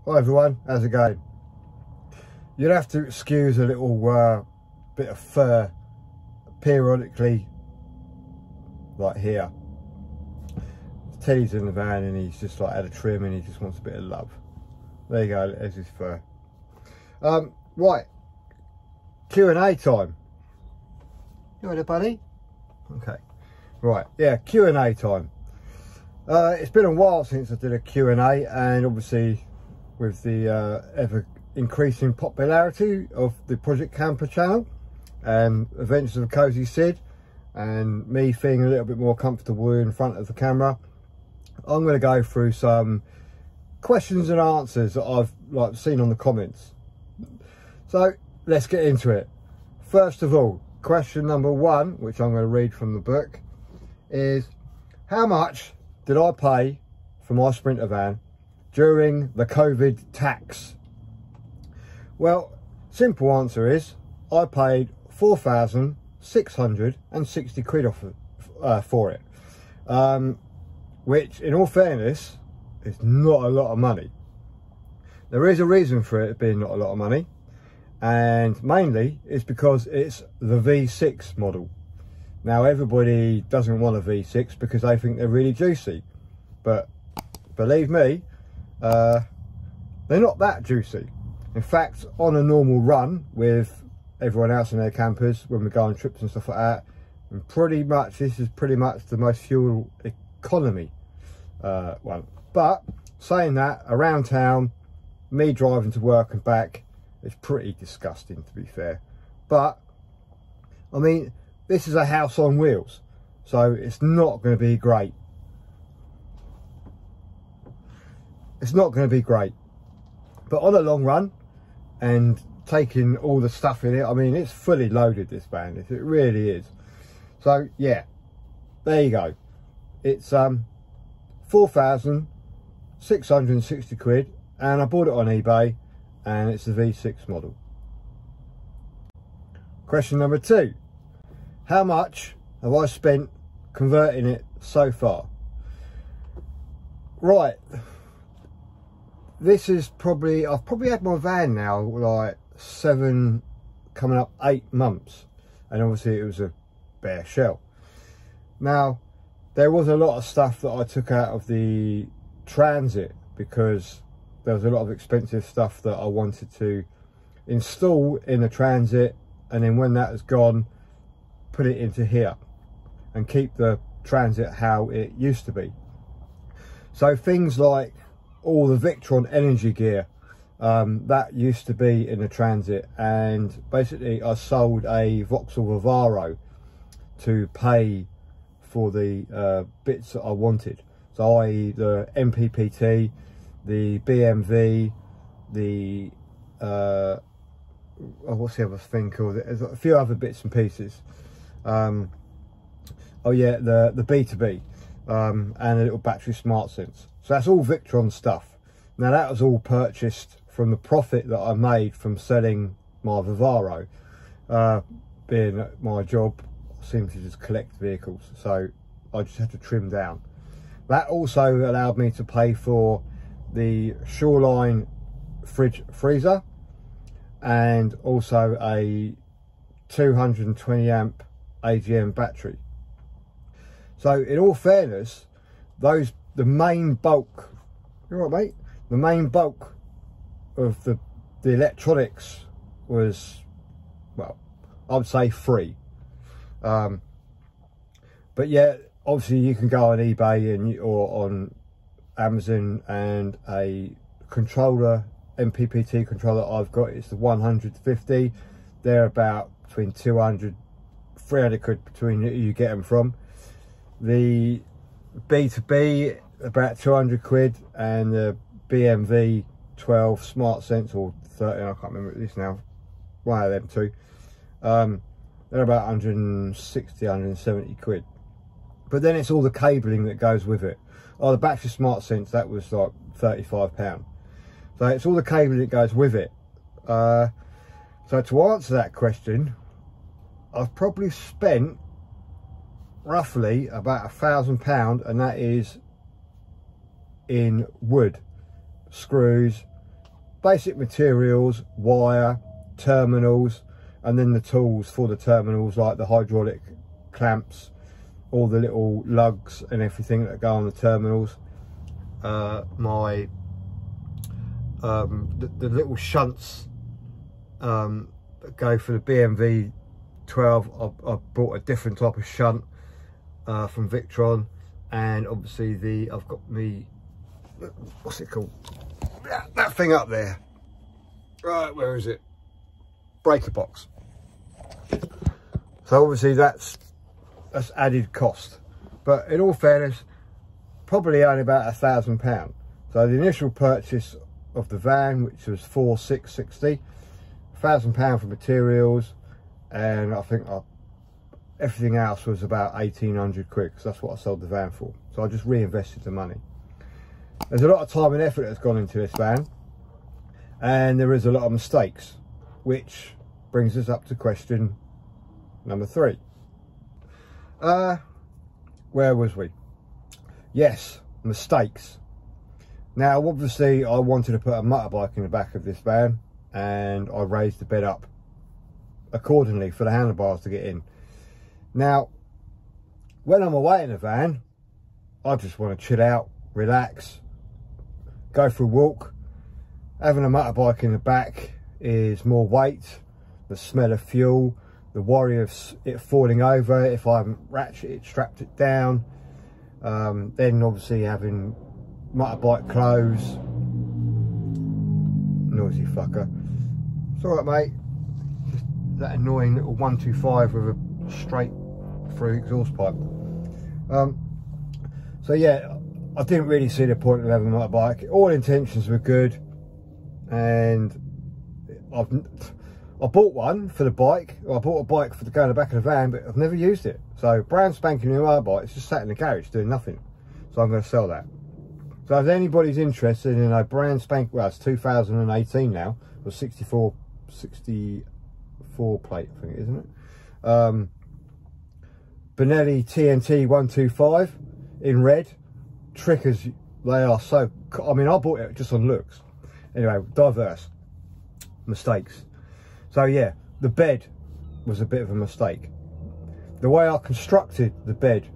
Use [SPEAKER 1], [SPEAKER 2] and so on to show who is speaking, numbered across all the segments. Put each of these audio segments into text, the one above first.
[SPEAKER 1] Hi everyone, how's it going? You'll have to excuse a little bit of fur periodically, like here. Teddy's in the van and he's just like had a trim and he just wants a bit of love. There you go, there's his fur. Right, Q&A time. You ready, buddy? Okay, right, yeah, Q&A time. It's been a while since I did a Q&A, and obviously with the ever increasing popularity of the Project Camper channel and Adventures of Cozy Sid, and me feeling a little bit more comfortable in front of the camera, I'm going to go through some questions and answers that I've seen on the comments. So let's get into it. First of all, question number one, which I'm going to read from the book, is how much did I pay for my Sprinter van during the COVID tax? Well, simple answer is I paid 4,660 quid for it, which in all fairness is not a lot of money. There is a reason for it being not a lot of money, and mainly it's because it's the V6 model. Now everybody doesn't want a V6 because they think they're really juicy, but believe me, they're not that juicy. In fact, on a normal run with everyone else in their campers, when we go on trips and stuff like that, and pretty much this is pretty much the most fuel economy one. But saying that, around town, me driving to work and back, it's pretty disgusting, to be fair. But I mean, this is a house on wheels, so it's not going to be great. It's not going to be great, but on a long run and taking all the stuff in it, I mean, it's fully loaded, this van, it really is. So yeah, there you go. It's 4,660 quid, and I bought it on eBay, and it's the V6 model. Question number two, how much have I spent converting it so far? Right, this is probably, I've probably had my van now like 7, coming up 8 months, and obviously it was a bare shell. Now there was a lot of stuff that I took out of the Transit because there was a lot of expensive stuff that I wanted to install in the Transit, and then when that was gone, put it into here and keep the Transit how it used to be. So things like all the Victron energy gear, that used to be in the Transit, and basically I sold a Vauxhall Vivaro to pay for the bits that I wanted. So i.e. the MPPT, the BMV, the what's the other thing called? There's a few other bits and pieces. Oh yeah, the B2B, and a little battery smart sense. So that's all Victron stuff. Now that was all purchased from the profit that I made from selling my Vivaro. Being my job seems to just collect vehicles, so I just had to trim down. That also allowed me to pay for the Shoreline fridge freezer, and also a 220 amp AGM battery. So in all fairness, the main bulk, you're right mate, the main bulk of the electronics was, well, I would say free. But yeah, obviously you can go on eBay or on Amazon, and a controller, MPPT controller I've got, it's the 150. They're about between 200, 300 quid between you get them from. The B2B about 200 quid, and the BMV 12 Smart Sense, or 13, I can't remember this now, one of them two, they're about 160, 170 quid. But then it's all the cabling that goes with it. Oh, the battery smart sense, that was like £35. So it's all the cabling that goes with it. So to answer that question, I've probably spent roughly about £1,000, and that is in wood, screws, basic materials, wire, terminals, and then the tools for the terminals, like the hydraulic clamps, all the little lugs and everything that go on the terminals. The little shunts that go for the BMW 12. I bought a different type of shunt from Victron, and obviously I've got me, what's it called, that thing up there, right, where is it, breaker box. So obviously that's added cost, but in all fairness, probably only about £1,000. So the initial purchase of the van, which was 4,660, £1,000 for materials, and I think everything else was about 1,800 quid, because that's what I sold the van for. So I just reinvested the money. There's a lot of time and effort that's gone into this van, and there is a lot of mistakes, which brings us up to question number 3. Where was we? Yes, mistakes. Now obviously I wanted to put a motorbike in the back of this van, and I raised the bed up accordingly for the handlebars to get in. Now when I'm away in the van, I just want to chill out, relax, go for a walk. Having a motorbike in the back is more weight, the smell of fuel, the worry of it falling over if I haven't strapped it down. Then obviously having motorbike clothes. Noisy fucker. It's alright, mate. Just that annoying little 125 with a straight through exhaust pipe. So yeah, I didn't really see the point of having a motorbike. All intentions were good, and I bought one for the bike. I bought a bike to go in the back of the van, but I've never used it. So brand spanking new motorbike, it's just sat in the garage doing nothing. So I'm going to sell that. So if anybody's interested in a brand spanking, well, it's 2018 now, or 64 plate, I think, isn't it? Benelli TNT 125 in red. Trickers, they are so, I mean, I bought it just on looks. Anyway, diverse mistakes. So yeah, the bed was a bit of a mistake. The way I constructed the bed,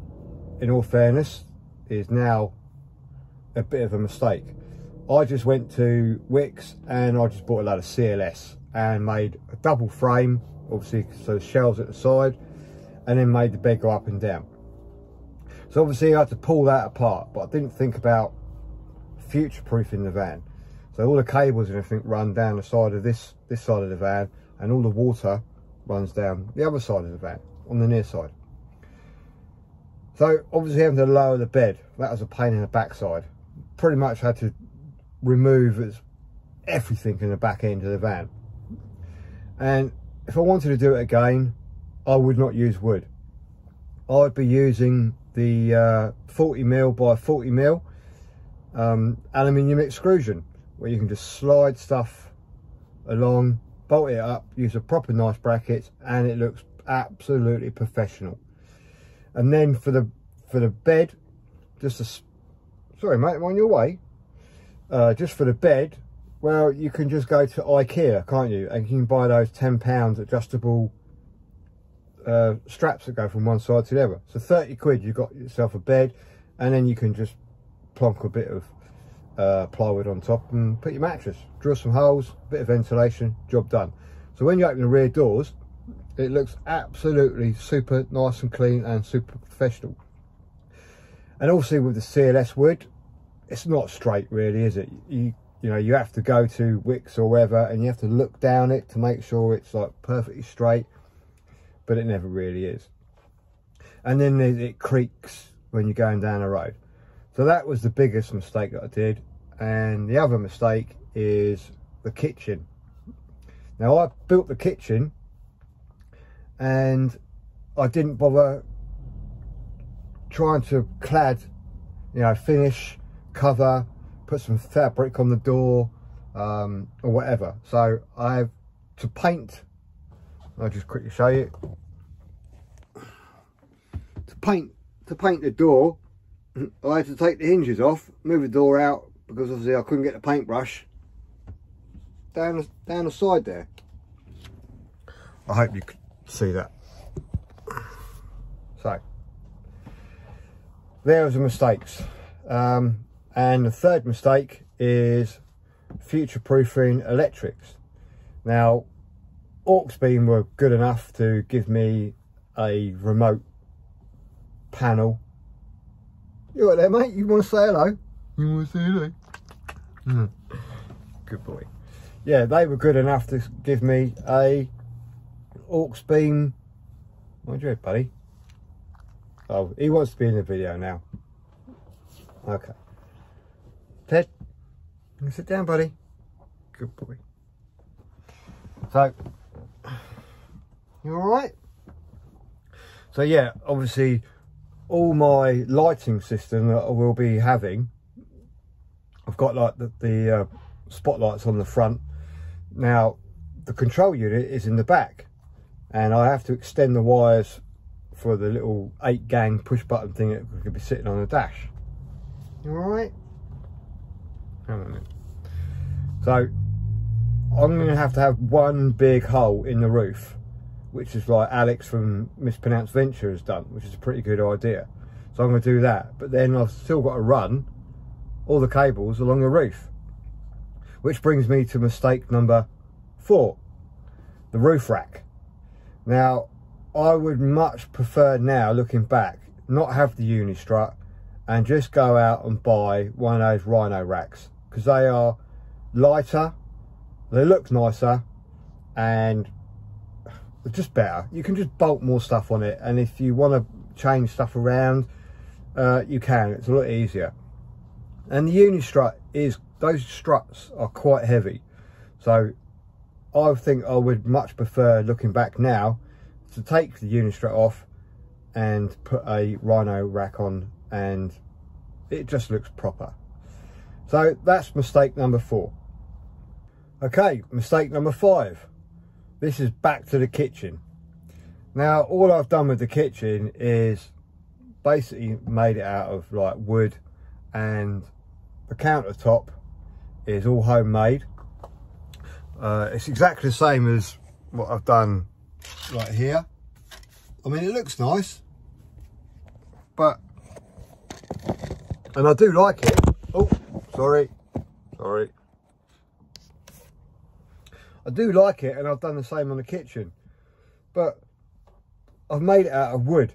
[SPEAKER 1] in all fairness, is now a bit of a mistake. I just went to Wickes and I just bought a load of CLS and made a double frame, obviously, so the shelves at the side, and then made the bed go up and down. So obviously I had to pull that apart, but I didn't think about future-proofing the van. So all the cables and everything run down the side of this side of the van, and all the water runs down the other side of the van, on the near side. So obviously having to lower the bed, that was a pain in the backside. Pretty much had to remove everything in the back end of the van. And if I wanted to do it again, I would not use wood. I'd be using the 40mm by 40mm aluminium extrusion, where you can just slide stuff along, bolt it up, use a proper nice bracket, and it looks absolutely professional. And then for the bed, sorry mate, I'm on your way. Just for the bed, well, you can just go to IKEA, can't you? And you can buy those £10 adjustable straps that go from one side to the other. So 30 quid, you've got yourself a bed, and then you can just plonk a bit of plywood on top and put your mattress, drill some holes, bit of ventilation, job done. So when you open the rear doors, it looks absolutely super nice and clean and super professional. And also with the CLS wood, it's not straight really, is it? You know, you have to go to Wickes or wherever, and you have to look down it to make sure it's like perfectly straight, but it never really is. And then it creaks when you're going down the road. So that was the biggest mistake that I did. And the other mistake is the kitchen. Now I built the kitchen and I didn't bother trying to clad, you know, finish, cover, put some fabric on the door, or whatever. So I have to paint. I'll just quickly show you. To paint the door, I had to take the hinges off, move the door out, because obviously I couldn't get the paintbrush down the side there. I hope you can see that. So there's the mistakes. And the third mistake is future-proofing electrics. Now, Auxbeam were good enough to give me a remote panel. You right there, mate? You want to say hello? You want to say hello? Good boy. Yeah, they were good enough to give me a Auxbeam. What'd you have, buddy? Oh, he wants to be in the video now. Okay. Ted, you sit down, buddy. Good boy. So, you all right? So yeah, obviously all my lighting system that I will be having, I've got like the spotlights on the front. Now the control unit is in the back, and I have to extend the wires for the little 8-gang push button thing that could be sitting on the dash. You all right? Hang on a minute. So I'm going to have one big hole in the roof, which is like Alex from Mispronounced Venture has done, which is a pretty good idea. So I'm going to do that, but then I've still got to run all the cables along the roof, which brings me to mistake number 4, the roof rack. Now I would much prefer, now looking back, not have the Unistrut and just go out and buy one of those Rhino racks, because they are lighter, they look nicer, and they're just better. You can just bolt more stuff on it, and if you want to change stuff around, you can. It's a lot easier. And the Unistrut is, those struts are quite heavy, so I think I would much prefer, looking back now, to take the Unistrut off and put a Rhino rack on, and it just looks proper. So that's mistake number 4. Okay, mistake number 5. This is back to the kitchen. Now all I've done with the kitchen is basically made it out of like wood, and the countertop is all homemade. It's exactly the same as what I've done right here. I mean, it looks nice, but, and I do like it. Oh, sorry. I do like it, and I've done the same on the kitchen, but I've made it out of wood.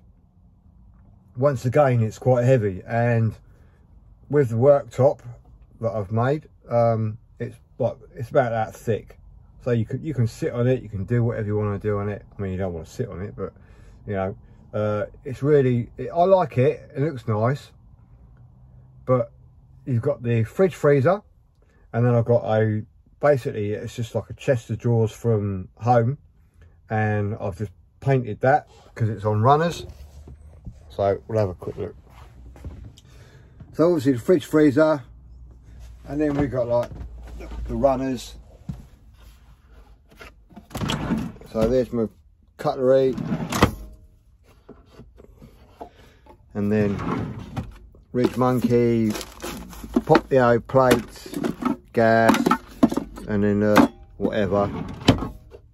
[SPEAKER 1] Once again, it's quite heavy, and with the worktop that I've made, it's about that thick, so you can sit on it, you can do whatever you want to do on it. I mean, you don't want to sit on it, but you know, it's really, I like it. It looks nice, but you've got the fridge freezer, and then I've got basically it's just like a chest of drawers from home, and I've just painted that because it's on runners. So we'll have a quick look. So obviously the fridge freezer, and then we've got like the runners. So there's my cutlery, and then Ridge Monkey, Pop-the-O plates, gas, and then whatever.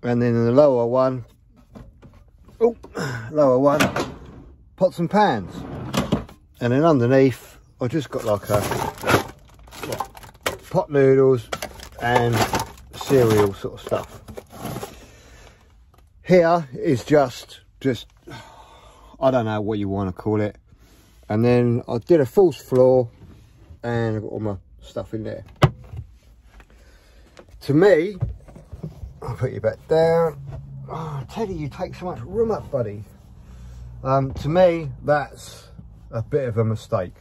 [SPEAKER 1] And then in the lower one, pots and pans. And then underneath, I just got like pot noodles and cereal sort of stuff. Here is just I don't know what you want to call it. And then I did a false floor, and I've got all my stuff in there. To me, I'll put you back down. Oh, Teddy, you take so much room up, buddy. To me, that's a bit of a mistake.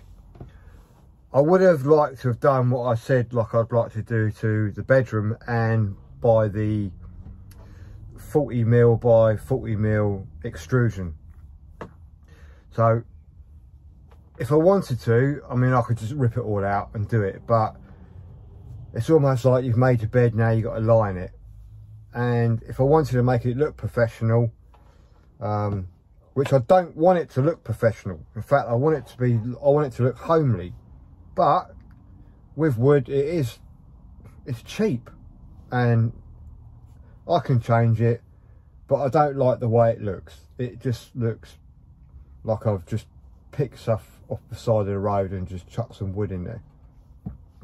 [SPEAKER 1] I would have liked to have done what I said, like I'd like to do to the bedroom, and buy the 40mm by 40mm extrusion. So if I wanted to, I mean, I could just rip it all out and do it, but it's almost like you've made your bed, now you've got to lie in it. And if I wanted to make it look professional, which I don't want it to look professional, in fact I want it to look homely, but with wood it's cheap. and I can change it, but I don't like the way it looks. It just looks like I've just picked stuff off the side of the road and just chucked some wood in there.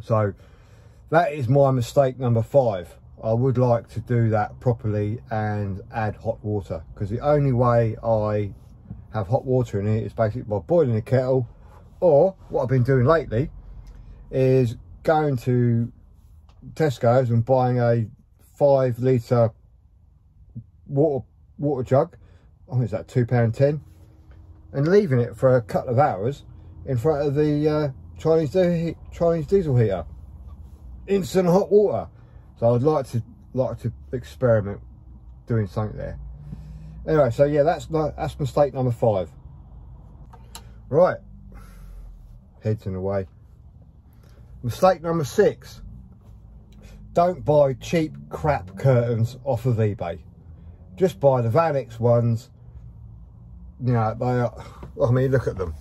[SPEAKER 1] So that is my mistake number 5. I would like to do that properly and add hot water, because the only way I have hot water in it is basically by boiling a kettle, or what I've been doing lately is going to Tesco's and buying a 5 litre water jug. I think it's that £2.10, and leaving it for a couple of hours in front of the Chinese diesel heater. Instant hot water. So I'd like to experiment doing something there. Anyway, so yeah, that's mistake number 5. Right, heads in the way. Mistake number 6. Don't buy cheap crap curtains off of eBay. Just buy the Vanix ones. You know, they are, I mean, look at them.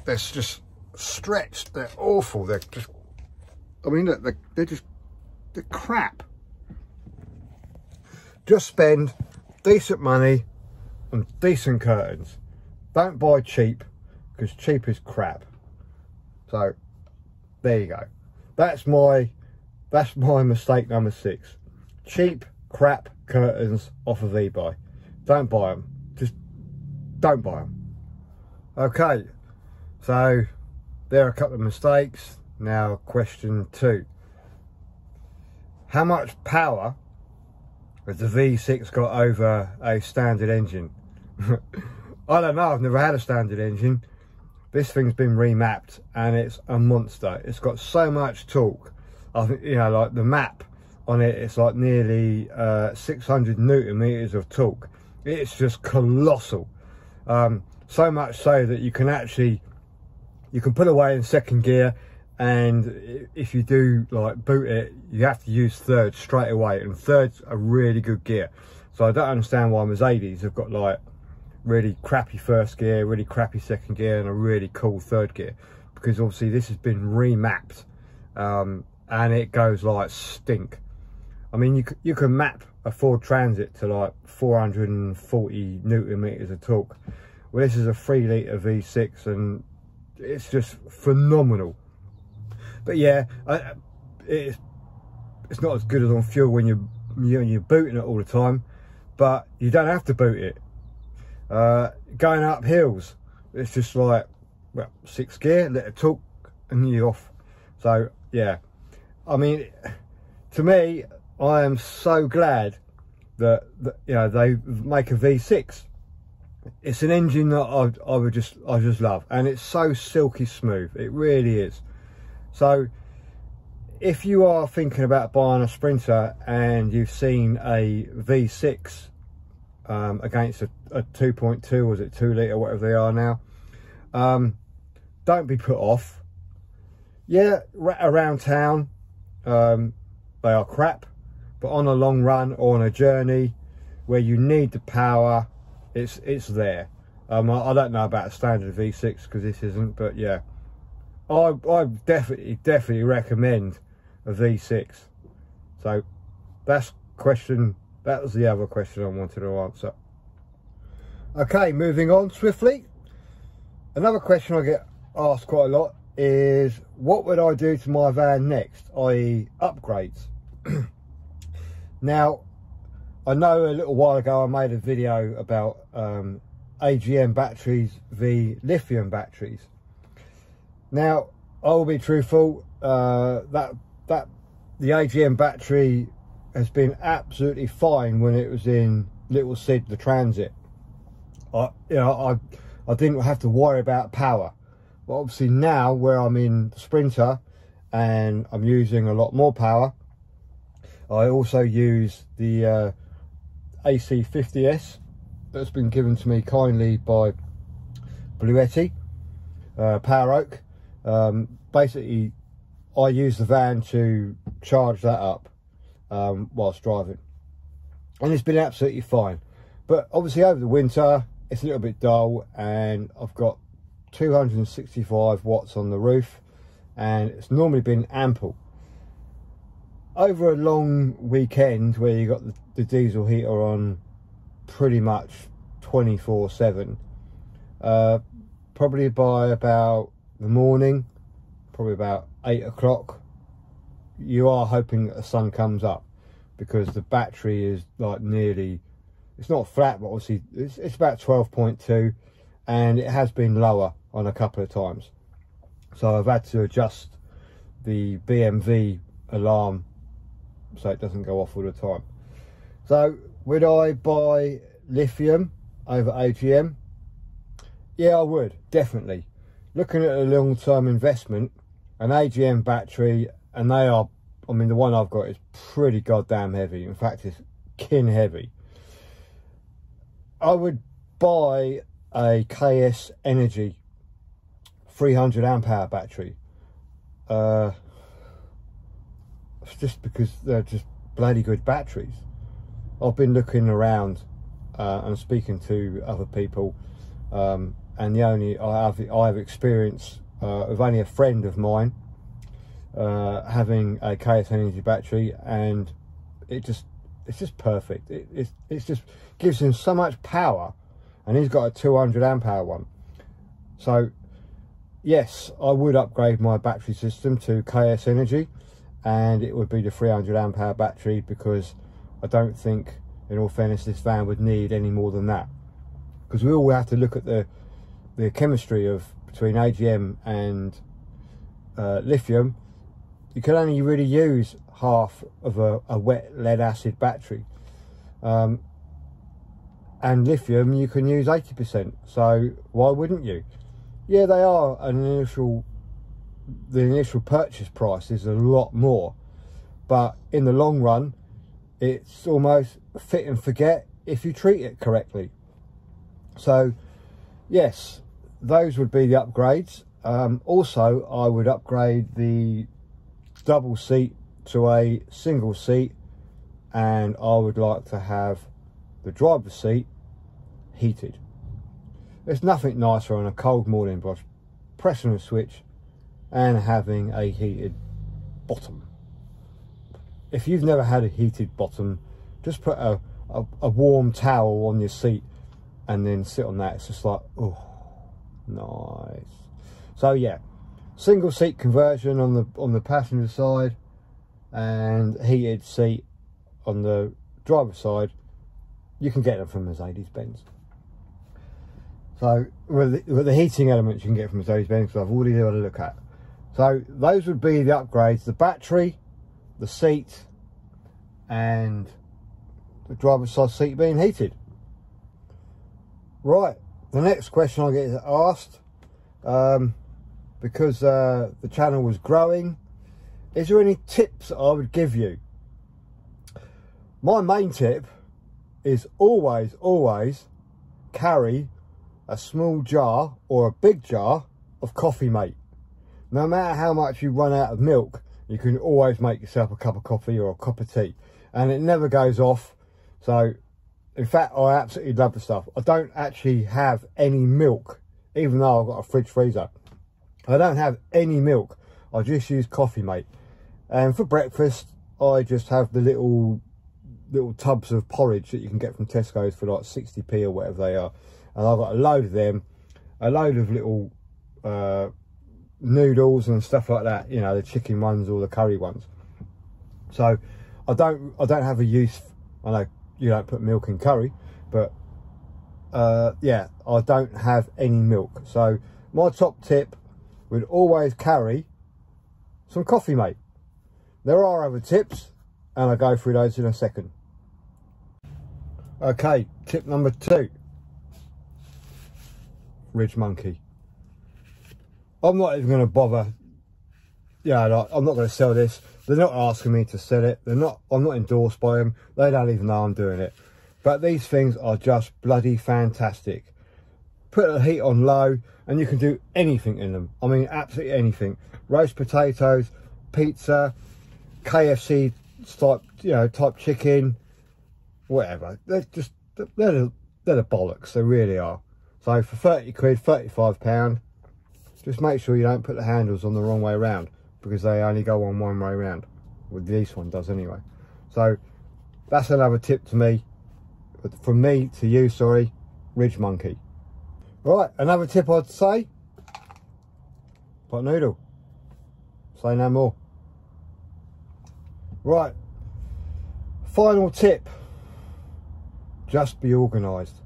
[SPEAKER 1] They're just stretched. They're awful. They're just, I mean, look, they're crap. Just spend decent money on decent curtains. Don't buy cheap, because cheap is crap. So there you go. That's my mistake number 6. Cheap crap curtains off of eBay. Don't buy them. Just don't buy them. Okay, so there are a couple of mistakes. Now question 2. How much power has the V6 got over a standard engine? I don't know, I've never had a standard engine. This thing's been remapped and it's a monster. It's got so much torque. I think, you know, like the map on it, it's like nearly 600 Newton meters of torque. It's just colossal. So much so that you can put away in second gear, and if you do like boot it, you have to use third straight away, and third's a really good gear. So I don't understand why Mercedes have got like really crappy first gear, really crappy second gear, and a really cool third gear, because obviously this has been remapped, and it goes like stink. I mean, you can map a Ford Transit to like 440 Newton meters of torque. Well, this is a 3 litre V6 and it's just phenomenal. But yeah, it's not as good as on fuel when you're booting it all the time, but you don't have to boot it. Going up hills, it's just like, well, 6 gear, let it torque and you're off. So yeah, I mean, to me, I am so glad that you know, they make a V6. It's an engine that I just love, and it's so silky smooth. It really is. So if you are thinking about buying a Sprinter and you've seen a V6 against a 2.2, or is it 2 litre, whatever they are now, don't be put off. Yeah, around town they are crap, but on a long run or on a journey where you need the power, it's there. I don't know about a standard V6 because this isn't, but yeah, I definitely recommend a V6. So that was the other question I wanted to answer. Okay, moving on swiftly. Another question I get asked quite a lot is, what would I do to my van next, i.e. upgrades? Now, I know a little while ago I made a video about AGM batteries v lithium batteries. Now, I will be truthful, that the AGM battery has been absolutely fine when it was in Little Sid, the Transit. I didn't have to worry about power. But obviously now, where I'm in the Sprinter and I'm using a lot more power, I also use the AC50S that's been given to me kindly by Bluetti, Power Oak. Basically, I use the van to charge that up whilst driving, and it's been absolutely fine. But obviously over the winter it's a little bit dull, and I've got 265 watts on the roof, and it's normally been ample. over a long weekend where you got the diesel heater on pretty much 24/7, probably by about the morning, probably about 8 o'clock, you are hoping that the sun comes up, because the battery is like nearly, it's not flat, but obviously it's about 12.2, and it has been lower on a couple of times. So I've had to adjust the BMV alarm so it doesn't go off all the time. So would I buy lithium over AGM? Yeah, I would, definitely. Looking at a long-term investment, an AGM battery, and they are, I mean, the one I've got is pretty goddamn heavy. In fact, it's kin heavy. I would buy a KS Energy 300 amp hour battery. It's just because they're just bloody good batteries. I've been looking around and speaking to other people, and the only I have experience of only a friend of mine having a KS Energy battery, and it's just perfect. It just gives him so much power, and he's got a 200 amp hour one. So yes, I would upgrade my battery system to KS Energy, and it would be the 300 amp hour battery, because I don't think, in all fairness, this van would need any more than that, because we all have to look at the chemistry of between AGM and lithium. You can only really use half of a wet lead acid battery, and lithium you can use 80%, so why wouldn't you? Yeah, they are the initial purchase price is a lot more, but in the long run it's almost fit and forget if you treat it correctly. So yes, those would be the upgrades. Also, I would upgrade the double seat to a single seat, and I would like to have the driver's seat heated. There's nothing nicer on a cold morning by pressing a switch and having a heated bottom. If you've never had a heated bottom, just put a warm towel on your seat and then sit on that. It's just like, oh, nice. So yeah, single seat conversion on the passenger side, and heated seat on the driver's side. You can get them from Mercedes-Benz. So with the heating elements, you can get from Mercedes-Benz, because I've already had a look at. So those would be the upgrades: the battery, the seat, and the driver's side seat being heated. Right, the next question I get asked, because the channel was growing, is there any tips that I would give you? My main tip is always carry a small jar or a big jar of Coffee Mate. No matter how much you run out of milk, you can always make yourself a cup of coffee or a cup of tea, and it never goes off. So in fact, I absolutely love the stuff. I don't actually have any milk, even though I've got a fridge freezer. I don't have any milk. I just use Coffee Mate, and for breakfast I just have the little tubs of porridge that you can get from Tesco's for like 60p or whatever they are, and I've got a load of them, a load of little noodles and stuff like that, you know, the chicken ones or the curry ones. So I don't have a use. I know you don't put milk in curry, but yeah, I don't have any milk. So my top tip would always carry some Coffee Mate. There are other tips, and I'll go through those in a second. Okay, tip number 2, Ridge Monkey. I'm not even going to bother, yeah, I'm not going to sell this. They're not asking me to sell it. I'm not endorsed by them. They don't even know I'm doing it. But these things are just bloody fantastic. Put the heat on low and you can do anything in them. I mean, absolutely anything. Roast potatoes, pizza, KFC type chicken, whatever. They're the bollocks. They really are. So for 30 quid, £35, just make sure you don't put the handles on the wrong way around, because they only go on one way round. Well, this one does anyway. So that's another tip to me, from me to you, sorry, Ridge Monkey. Right, another tip I'd say, pot noodle. Say no more. Right, final tip, just be organised.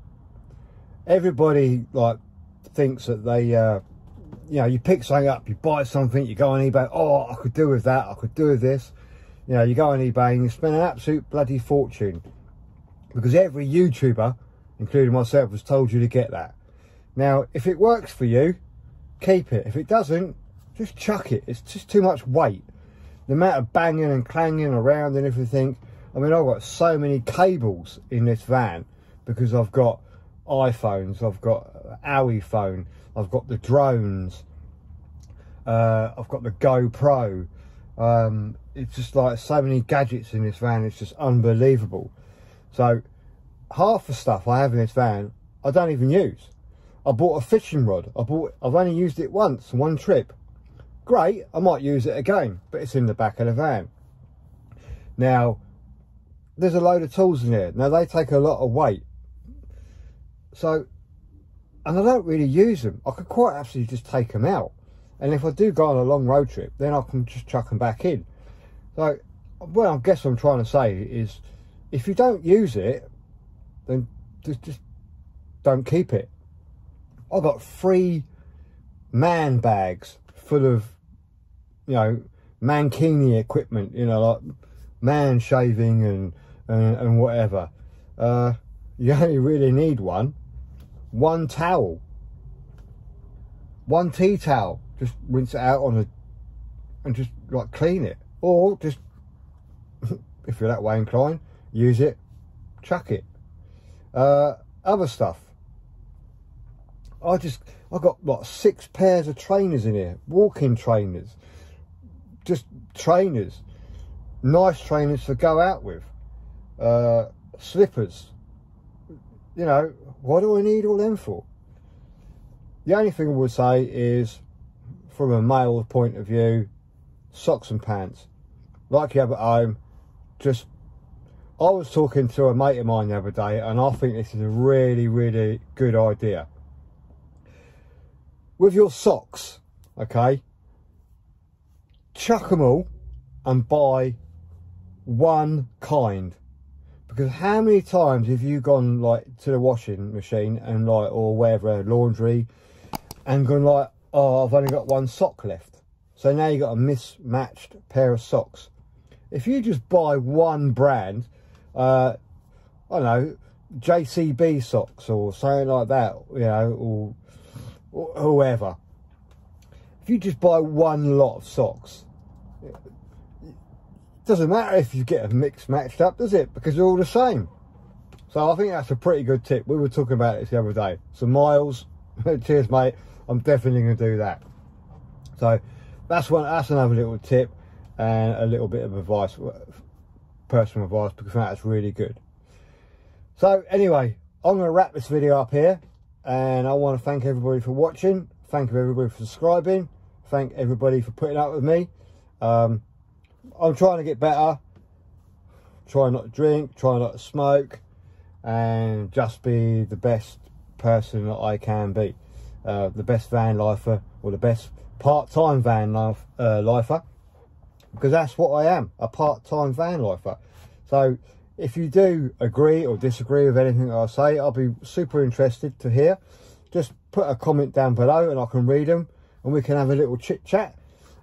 [SPEAKER 1] Everybody like thinks that they, you know, you pick something up, you buy something, you go on eBay, oh, I could do with that, I could do with this. You know, you go on eBay and you spend an absolute bloody fortune, because every YouTuber, including myself, has told you to get that. Now, if it works for you, keep it. If it doesn't, just chuck it. It's just too much weight. The amount of banging and clanging around and everything. I mean, I've got so many cables in this van because I've got iPhones, I've got AOE phone, I've got the drones, I've got the GoPro. It's just like so many gadgets in this van, it's just unbelievable. So half the stuff I have in this van I don't even use. I bought a fishing rod. I've only used it once, one trip. Great, I might use it again, but it's in the back of the van. Now, there's a load of tools in there. Now, they take a lot of weight. So, and I don't really use them. I could quite actually just take them out. And if I do go on a long road trip, then I can just chuck them back in. So, what I guess I'm trying to say is, if you don't use it, then just don't keep it. I've got 3 man bags full of, you know, mankini equipment, you know, like man shaving and whatever. You only really need one towel, one tea towel. Just rinse it out and just like clean it, or just if you're that way inclined, use it, chuck it. Other stuff, I got like 6 pairs of trainers in here, walking trainers, just trainers, nice trainers to go out with, slippers. You know, what do I need all them for? The only thing I would say is, from a male point of view, socks and pants, like you have at home. Just, I was talking to a mate of mine the other day, and I think this is a really, really good idea. With your socks, okay, chuck them all and buy one kind. Because how many times have you gone like to the washing machine and like, or wherever, laundry, and gone like, oh, I've only got one sock left. So now you've got a mismatched pair of socks. If you just buy one brand, I don't know, JCB socks or something like that, you know, or whoever. If you just buy one lot of socks, it doesn't matter if you get a mix matched up, does it? Because they're all the same. So I think that's a pretty good tip. We were talking about this the other day. So Miles, cheers mate, I'm definitely going to do that. So that's another little tip and a little bit of advice, personal advice, because that's really good. So anyway, I'm going to wrap this video up here, and I want to thank everybody for watching. Thank everybody for subscribing. Thank everybody for putting up with me. I'm trying to get better. Try not to drink, try not to smoke, and just be the best person that I can be. The best van lifer, or the best part-time van lifer, because that's what I am, a part-time van lifer. So if you do agree or disagree with anything I say, I'll be super interested to hear. Just put a comment down below and I can read them, and we can have a little chit chat.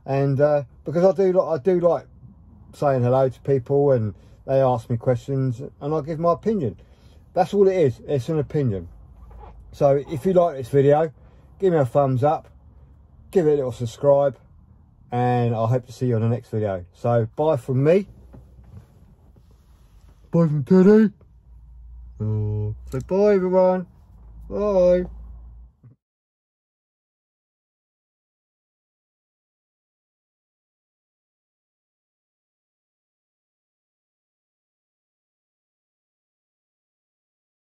[SPEAKER 1] And because I do like saying hello to people, and they ask me questions and I give my opinion. That's all it is, it's an opinion. So if you like this video, give me a thumbs up, give it a little subscribe, and I hope to see you on the next video. So bye from me. Bye from Teddy. Say bye everyone. Bye.